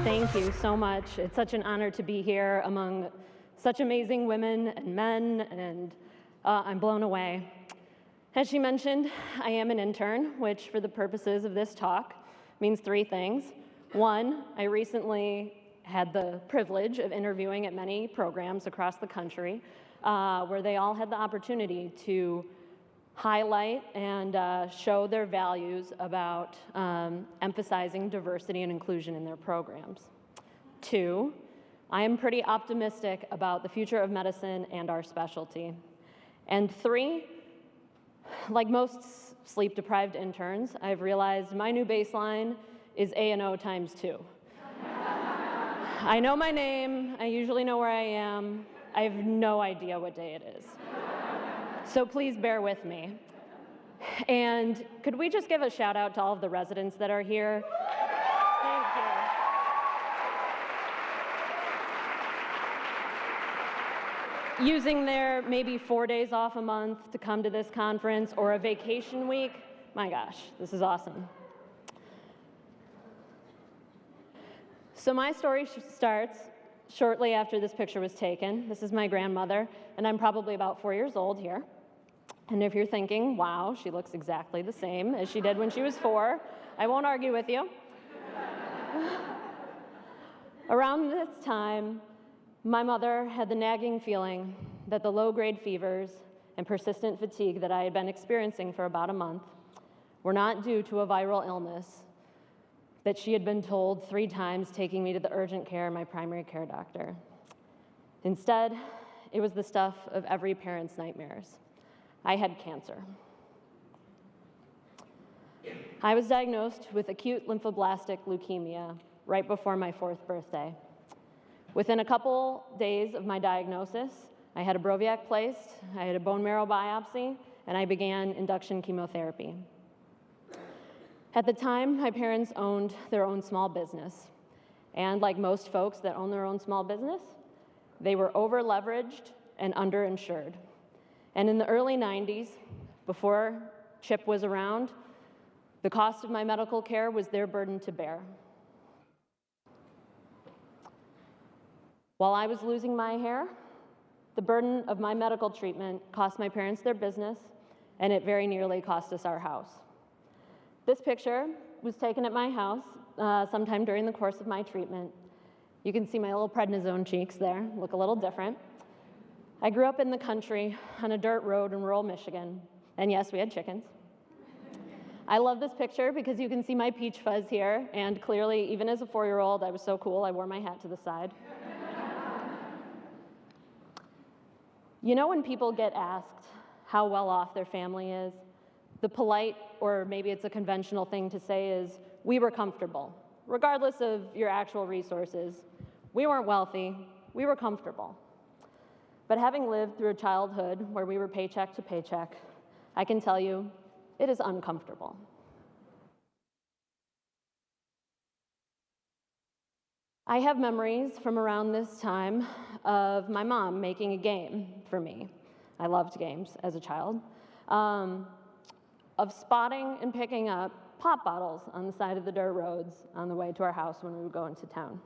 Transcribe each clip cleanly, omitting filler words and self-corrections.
Thank you so much. It's such an honor to be here among such amazing women and men, and I'm blown away. As she mentioned, I am an intern, which for the purposes of this talk means three things. One, I recently had the privilege of interviewing at many programs across the country where they all had the opportunity to highlight and show their values about emphasizing diversity and inclusion in their programs. Two, I am pretty optimistic about the future of medicine and our specialty. And three, like most sleep-deprived interns, I've realized my new baseline is A&O times 2. I know my name, I usually know where I am, I have no idea what day it is. So please bear with me. And could we just give a shout out to all of the residents that are here? Thank you. Using their maybe 4 days off a month to come to this conference or a vacation week. My gosh, this is awesome. So my story starts shortly after this picture was taken. This is my grandmother, and I'm probably about 4 years old here. And if you're thinking, wow, she looks exactly the same as she did when she was 4, I won't argue with you. Around this time, my mother had the nagging feeling that the low-grade fevers and persistent fatigue that I had been experiencing for about a month were not due to a viral illness that she had been told 3 times taking me to the urgent care and my primary care doctor. Instead, it was the stuff of every parent's nightmares. I had cancer. I was diagnosed with acute lymphoblastic leukemia right before my 4th birthday. Within a couple days of my diagnosis, I had a Broviac placed, I had a bone marrow biopsy, and I began induction chemotherapy. At the time, my parents owned their own small business. And like most folks that own their own small business, they were over-leveraged and underinsured. And in the early 90s, before CHIP was around, the cost of my medical care was their burden to bear. While I was losing my hair, the burden of my medical treatment cost my parents their business, and it very nearly cost us our house. This picture was taken at my house sometime during the course of my treatment. You can see my little prednisone cheeks there, look a little different. I grew up in the country on a dirt road in rural Michigan, and yes, we had chickens. I love this picture because you can see my peach fuzz here, and clearly, even as a 4-year-old, I was so cool, I wore my hat to the side. You know when people get asked how well off their family is, the polite, or maybe it's a conventional thing to say is, we were comfortable. Regardless of your actual resources, we weren't wealthy, we were comfortable. But having lived through a childhood where we were paycheck to paycheck, I can tell you, it is uncomfortable. I have memories from around this time of my mom making a game for me. I loved games as a child. Of spotting and picking up pop bottles on the side of the dirt roads on the way to our house when we would go into town.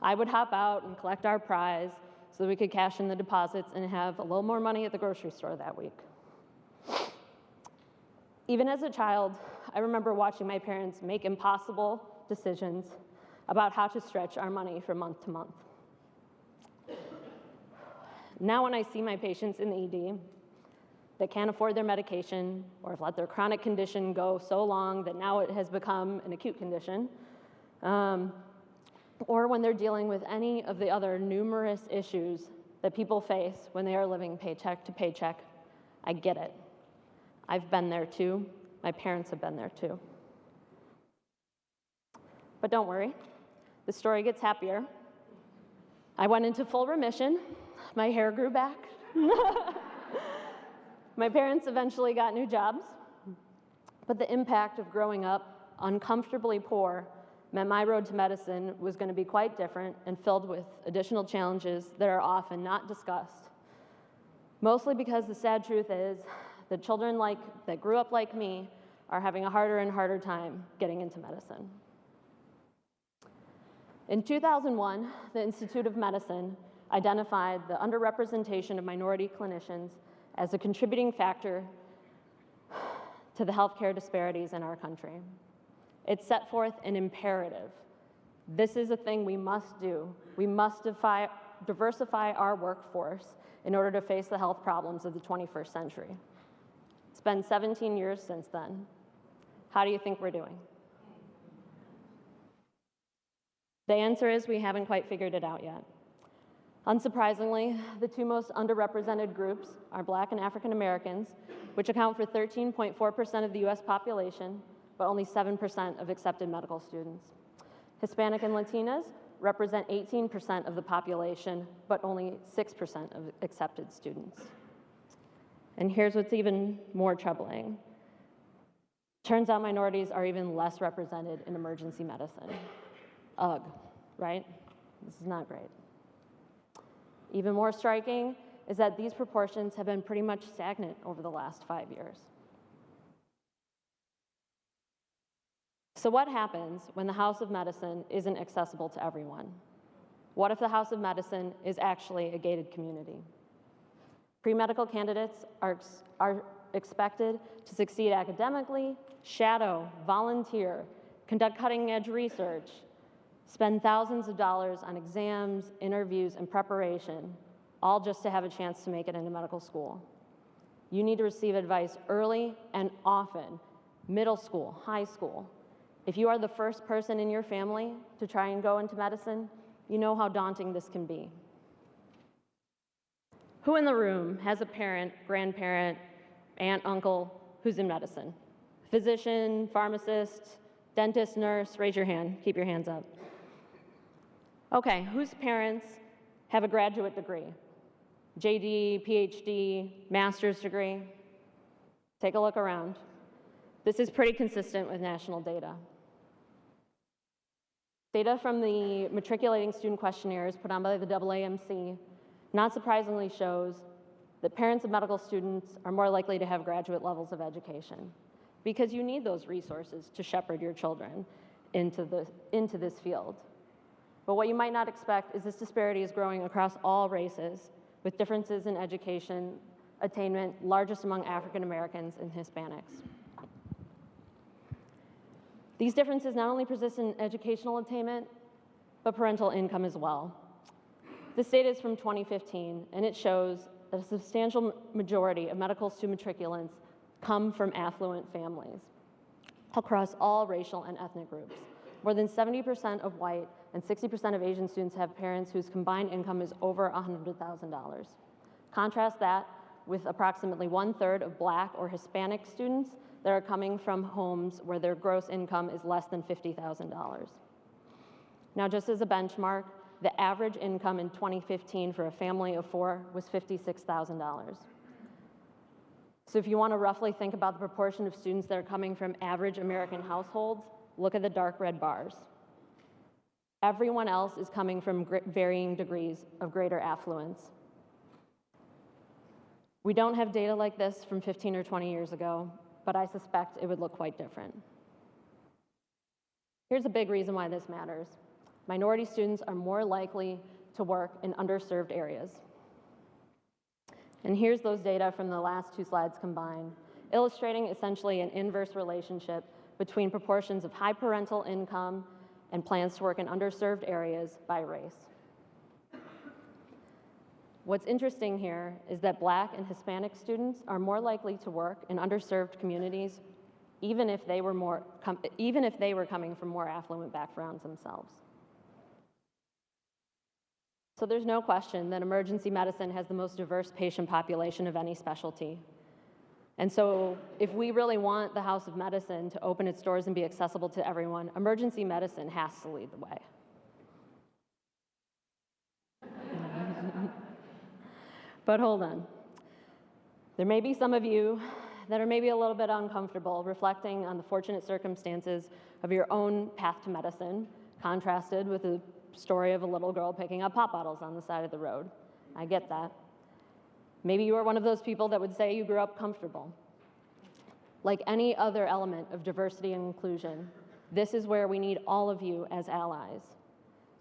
I would hop out and collect our prize so that we could cash in the deposits and have a little more money at the grocery store that week. Even as a child, I remember watching my parents make impossible decisions about how to stretch our money from month to month. Now when I see my patients in the ED that can't afford their medication or have let their chronic condition go so long that now it has become an acute condition, or when they're dealing with any of the other numerous issues that people face when they are living paycheck to paycheck, I get it. I've been there too. My parents have been there too. But don't worry, the story gets happier. I went into full remission. My hair grew back. My parents eventually got new jobs, but the impact of growing up uncomfortably poor meant my road to medicine was going to be quite different and filled with additional challenges that are often not discussed. Mostly because the sad truth is that children that grew up like me are having a harder and harder time getting into medicine. In 2001, the Institute of Medicine identified the underrepresentation of minority clinicians as a contributing factor to the healthcare disparities in our country. It set forth an imperative. This is a thing we must do. We must diversify our workforce in order to face the health problems of the 21st century. It's been 17 years since then. How do you think we're doing? The answer is we haven't quite figured it out yet. Unsurprisingly, the two most underrepresented groups are Black and African Americans, which account for 13.4% of the US population, but only 7% of accepted medical students. Hispanic and Latinas represent 18% of the population, but only 6% of accepted students. And here's what's even more troubling. Turns out minorities are even less represented in emergency medicine. Ugh, right? This is not great. Even more striking is that these proportions have been pretty much stagnant over the last 5 years. So what happens when the House of Medicine isn't accessible to everyone? What if the House of Medicine is actually a gated community? Pre-medical candidates are expected to succeed academically, shadow, volunteer, conduct cutting-edge research, spend thousands of dollars on exams, interviews, and preparation, all just to have a chance to make it into medical school. You need to receive advice early and often, middle school, high school. If you are the first person in your family to try and go into medicine, you know how daunting this can be. Who in the room has a parent, grandparent, aunt, uncle who's in medicine? Physician, pharmacist, dentist, nurse, raise your hand, keep your hands up. Okay, whose parents have a graduate degree? JD, PhD, master's degree? Take a look around. This is pretty consistent with national data. Data from the matriculating student questionnaires put on by the AAMC, not surprisingly, shows that parents of medical students are more likely to have graduate levels of education because you need those resources to shepherd your children into this field. But what you might not expect is this disparity is growing across all races, with differences in education attainment largest among African Americans and Hispanics. These differences not only persist in educational attainment, but parental income as well. This data is from 2015, and it shows that a substantial majority of medical student matriculants come from affluent families across all racial and ethnic groups. More than 70% of white and 60% of Asian students have parents whose combined income is over $100,000. Contrast that with approximately 1/3 of Black or Hispanic students that are coming from homes where their gross income is less than $50,000. Now, just as a benchmark, the average income in 2015 for a family of 4 was $56,000. So if you want to roughly think about the proportion of students that are coming from average American households, look at the dark red bars. Everyone else is coming from varying degrees of greater affluence. We don't have data like this from 15 or 20 years ago, but I suspect it would look quite different. Here's a big reason why this matters. Minority students are more likely to work in underserved areas. And here's those data from the last 2 slides combined, illustrating essentially an inverse relationship between proportions of high parental income and plans to work in underserved areas by race. What's interesting here is that Black and Hispanic students are more likely to work in underserved communities, even if they were coming from more affluent backgrounds themselves. So there's no question that emergency medicine has the most diverse patient population of any specialty. And so if we really want the House of Medicine to open its doors and be accessible to everyone, emergency medicine has to lead the way. But hold on. There may be some of you that are maybe a little bit uncomfortable reflecting on the fortunate circumstances of your own path to medicine, contrasted with the story of a little girl picking up pop bottles on the side of the road. I get that. Maybe you are one of those people that would say you grew up comfortable. Like any other element of diversity and inclusion, this is where we need all of you as allies.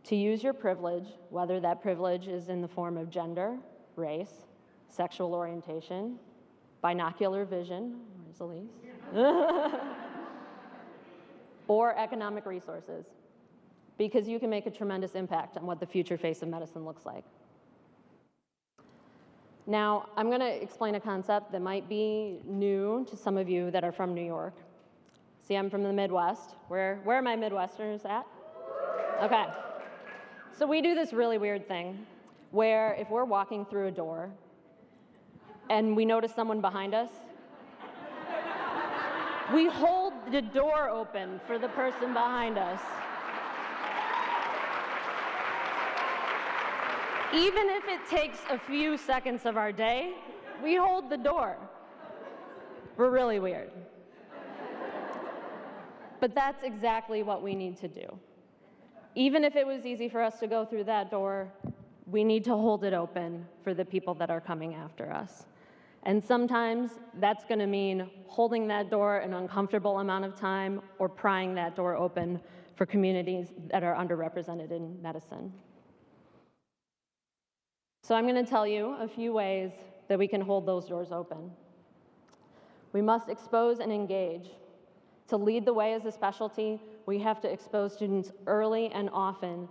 to use your privilege, whether that privilege is in the form of gender, race, sexual orientation, binocular vision, where's Elise? Or economic resources, because you can make a tremendous impact on what the future face of medicine looks like. Now, I'm going to explain a concept that might be new to some of you that are from New York. See, I'm from the Midwest. Where are my Midwesterners at? Okay. So we do this really weird thing where if we're walking through a door and we notice someone behind us, we hold the door open for the person behind us. Even if it takes a few seconds of our day, we hold the door. We're really weird. But that's exactly what we need to do. Even if it was easy for us to go through that door, we need to hold it open for the people that are coming after us. And sometimes that's going to mean holding that door an uncomfortable amount of time or prying that door open for communities that are underrepresented in medicine. So I'm going to tell you a few ways that we can hold those doors open. We must expose and engage. To lead the way as a specialty, we have to expose students early and often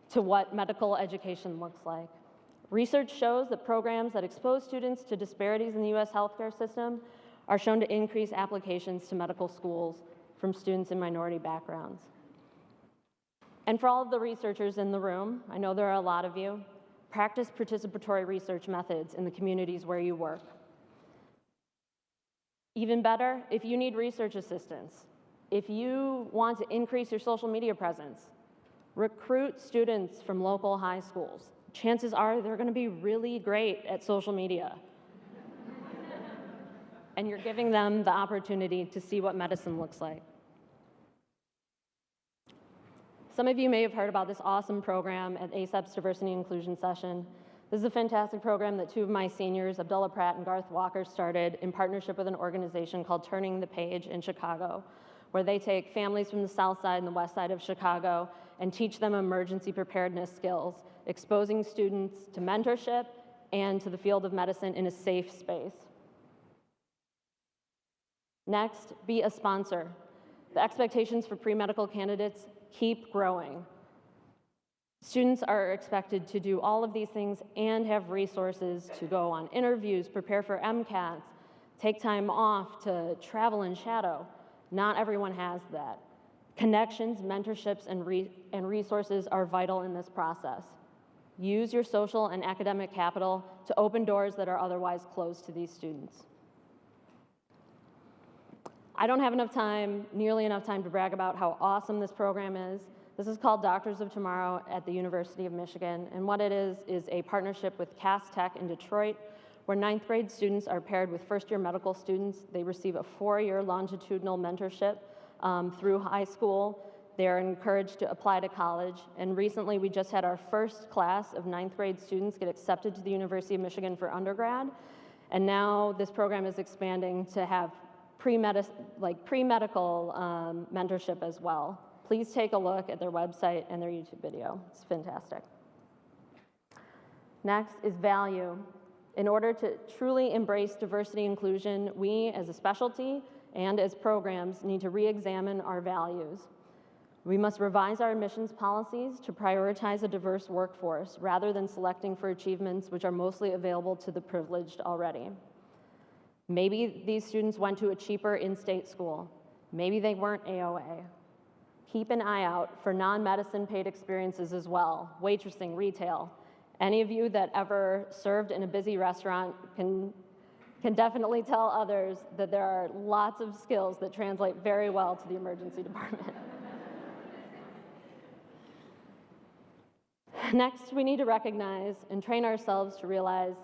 to what medical education looks like. Research shows that programs that expose students to disparities in the U.S. healthcare system are shown to increase applications to medical schools from students in minority backgrounds. And for all of the researchers in the room, I know there are a lot of you, practice participatory research methods in the communities where you work. Even better, if you need research assistance, if you want to increase your social media presence, recruit students from local high schools. Chances are they're going to be really great at social media. And you're giving them the opportunity to see what medicine looks like. Some of you may have heard about this awesome program at ASAP's Diversity and Inclusion Session. This is a fantastic program that two of my seniors, Abdullah Pratt and Garth Walker, started in partnership with an organization called Turning the Page in Chicago, where they take families from the south side and the west side of Chicago and teach them emergency preparedness skills, exposing students to mentorship and to the field of medicine in a safe space. Next, be a sponsor. The expectations for pre-medical candidates keep growing. Students are expected to do all of these things and have resources to go on interviews, prepare for MCATs, take time off to travel and shadow. Not everyone has that. Connections, mentorships, and resources are vital in this process. Use your social and academic capital to open doors that are otherwise closed to these students. I don't have nearly enough time to brag about how awesome this program is. This is called Doctors of Tomorrow at the University of Michigan, and what it is a partnership with Cass Tech in Detroit, where 9th grade students are paired with first-year medical students. They receive a 4-year longitudinal mentorship through high school. They are encouraged to apply to college, and recently we just had our first class of 9th grade students get accepted to the University of Michigan for undergrad, and now this program is expanding to have pre-medical mentorship as well. Please take a look at their website and their YouTube video. It's fantastic. Next is value. In order to truly embrace diversity and inclusion, we as a specialty and as programs need to re-examine our values. We must revise our admissions policies to prioritize a diverse workforce rather than selecting for achievements which are mostly available to the privileged already. Maybe these students went to a cheaper in-state school. Maybe they weren't AOA. Keep an eye out for non-medicine paid experiences as well, waitressing, retail. Any of you that ever served in a busy restaurant can definitely tell others that there are lots of skills that translate very well to the emergency department. Next, we need to recognize and train ourselves to realize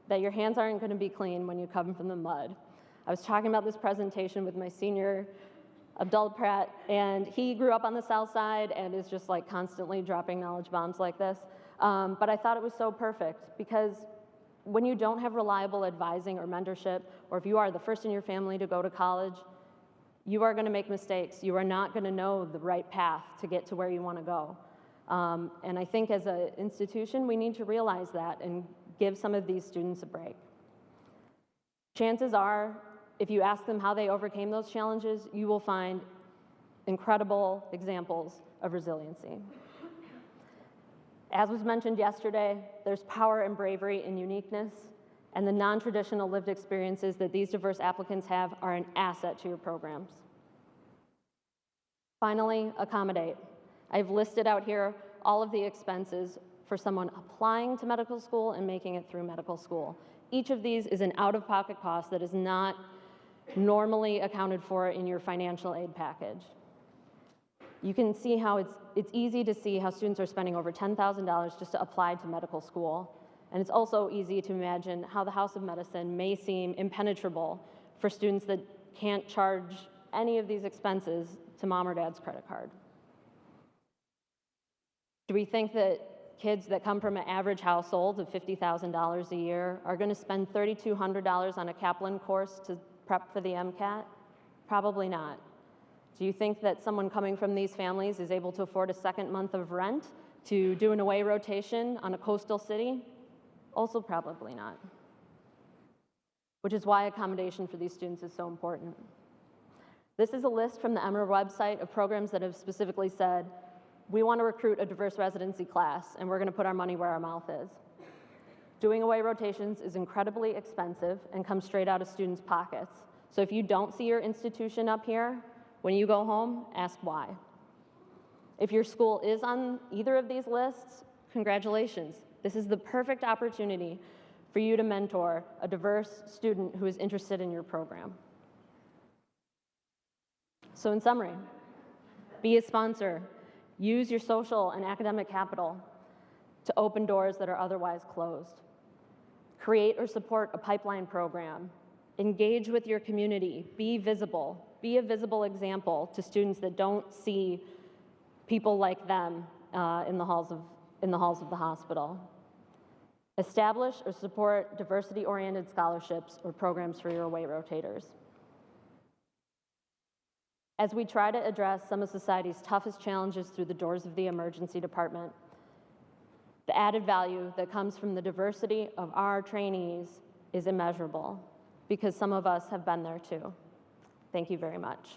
that your hands aren't going to be clean when you come from the mud. I was talking about this presentation with my senior, Abdullah Pratt, and he grew up on the south side and is just like constantly dropping knowledge bombs like this. But I thought it was so perfect because when you don't have reliable advising or mentorship, or if you are the first in your family to go to college, you are going to make mistakes. You are not going to know the right path to get to where you want to go. And I think as an institution, we need to realize that and give some of these students a break. Chances are, if you ask them how they overcame those challenges, you will find incredible examples of resiliency. As was mentioned yesterday, there's power and bravery in uniqueness, and the non-traditional lived experiences that these diverse applicants have are an asset to your programs. Finally, accommodate. I've listed out here all of the expenses for someone applying to medical school and making it through medical school. Each of these is an out-of-pocket cost that is not normally accounted for in your financial aid package. You can see how it's easy to see how students are spending over $10,000 just to apply to medical school. And it's also easy to imagine how the House of Medicine may seem impenetrable for students that can't charge any of these expenses to mom or dad's credit card. Do we think that kids that come from an average household of $50,000 a year are going to spend $3,200 on a Kaplan course to prep for the MCAT? Probably not. Do you think that someone coming from these families is able to afford a second month of rent to do an away rotation on a coastal city? Also probably not. Which is why accommodation for these students is so important. This is a list from the Emmer website of programs that have specifically said, we want to recruit a diverse residency class, and we're going to put our money where our mouth is. Doing away rotations is incredibly expensive and comes straight out of students' pockets. So if you don't see your institution up here, when you go home, ask why. If your school is on either of these lists, congratulations. This is the perfect opportunity for you to mentor a diverse student who is interested in your program. So in summary, be a sponsor. Use your social and academic capital to open doors that are otherwise closed. Create or support a pipeline program. Engage with your community. Be visible. Be a visible example to students that don't see people like them in the halls of the hospital. Establish or support diversity-oriented scholarships or programs for your away rotators. As we try to address some of society's toughest challenges through the doors of the emergency department, the added value that comes from the diversity of our trainees is immeasurable, because some of us have been there too. Thank you very much.